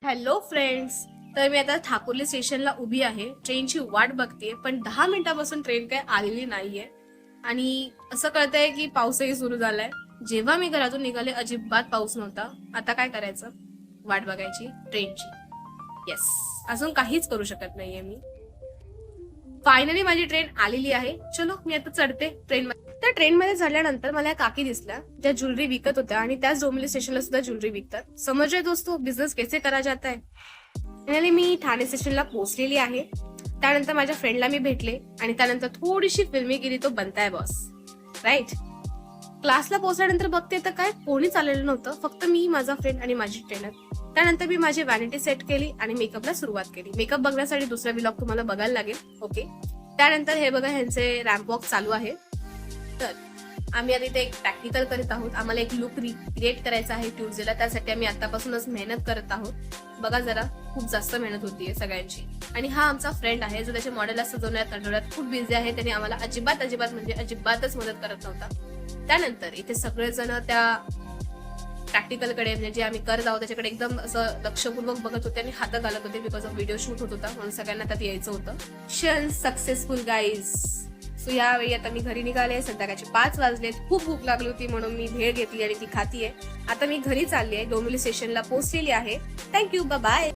Hello friends. तर मी आता ठाकुर्ली स्टेशनला उभी आहे. ट्रेनची वाट बघतेय, पण 10 मिनिटापासून ट्रेन काही आलेली नाहीये आणि असं कळतंय की पाऊसही सुरू झालाय. जेव्हा मी घरातून निघाले अजिबात पाऊस नव्हता. आता काय करायचं? वाट बघायची ट्रेनची. येस, अजून काहीच करू शकत नाहीये मी. फायनली माझी ट्रेन आलेली आहे. चलो मी आता चढते ट्रेन मध्ये. त्या ट्रेन मध्ये चढल्यानंतर मला या काकी दिसल्या, ज्या ज्वेलरी विकत होत्या आणि त्याच डोंबिवली स्टेशनला सुद्धा ज्वेलरी विकतात. समझ रहे दोस्तों, बिझनेस कैसे करा जाता है. फायनली मी ठाणे स्टेशनला पोहोचलेली आहे. त्यानंतर माझ्या फ्रेंडला मी भेटले आणि त्यानंतर थोडीशी फिल्मीगिरी तो बनताय बॉस, राईट. क्लासला पोहोचल्यानंतर बघते तर काय कोणीच आलेलं नव्हतं, फक्त मी, माझा फ्रेंड आणि माझी ट्रेनर. त्यानंतर मी माझी व्हॅनिटी सेट केली आणि मेकअपला सुरुवात केली. मेकअप बघण्यासाठी दुसरा व्लॉग तुम्हाला बघायला लागेल, ओके. त्यानंतर हे बघा, ह्यांचे रॅम्प वॉक चालू आहे. तर आम्ही आता इथे एक प्रॅक्टिकल करत आहोत. आम्हाला एक लुक रिक्रिएट करायचा आहे ट्यूजडेला. त्यासाठी आम्ही आतापासूनच मेहनत करत आहोत. बघा जरा, खूप जास्त मेहनत होतीये सगळ्यांची. आणि हा आमचा फ्रेंड आहे जो त्याच्या मॉडेलला सजवण्यात आठवड्यात खूप बिझी आहे. त्याने आम्हाला अजिबातच मदत करत नव्हता. त्यानंतर इथे सगळेजण त्या प्रॅक्टिकलकडे, म्हणजे जे आम्ही करत आहोत त्याच्याकडे एकदम असं लक्षपूर्वक बघत होते आणि हात घालत होते, बिकॉज ऑफ व्हिडिओ शूट होत होता म्हणून सगळ्यांना त्यात यायचं होतं. Mission successful guys. सो यावेळी आता मी घरी निघाले. संध्याकाळचे 5 वाजलेत. खूप भूक लागली होती म्हणून मी भेळ घेतली आणि ती खातीये. आता मी घरी चालली आहे. डोंबिवली स्टेशनला पोहोचलेली आहे. Thank you, bye bye.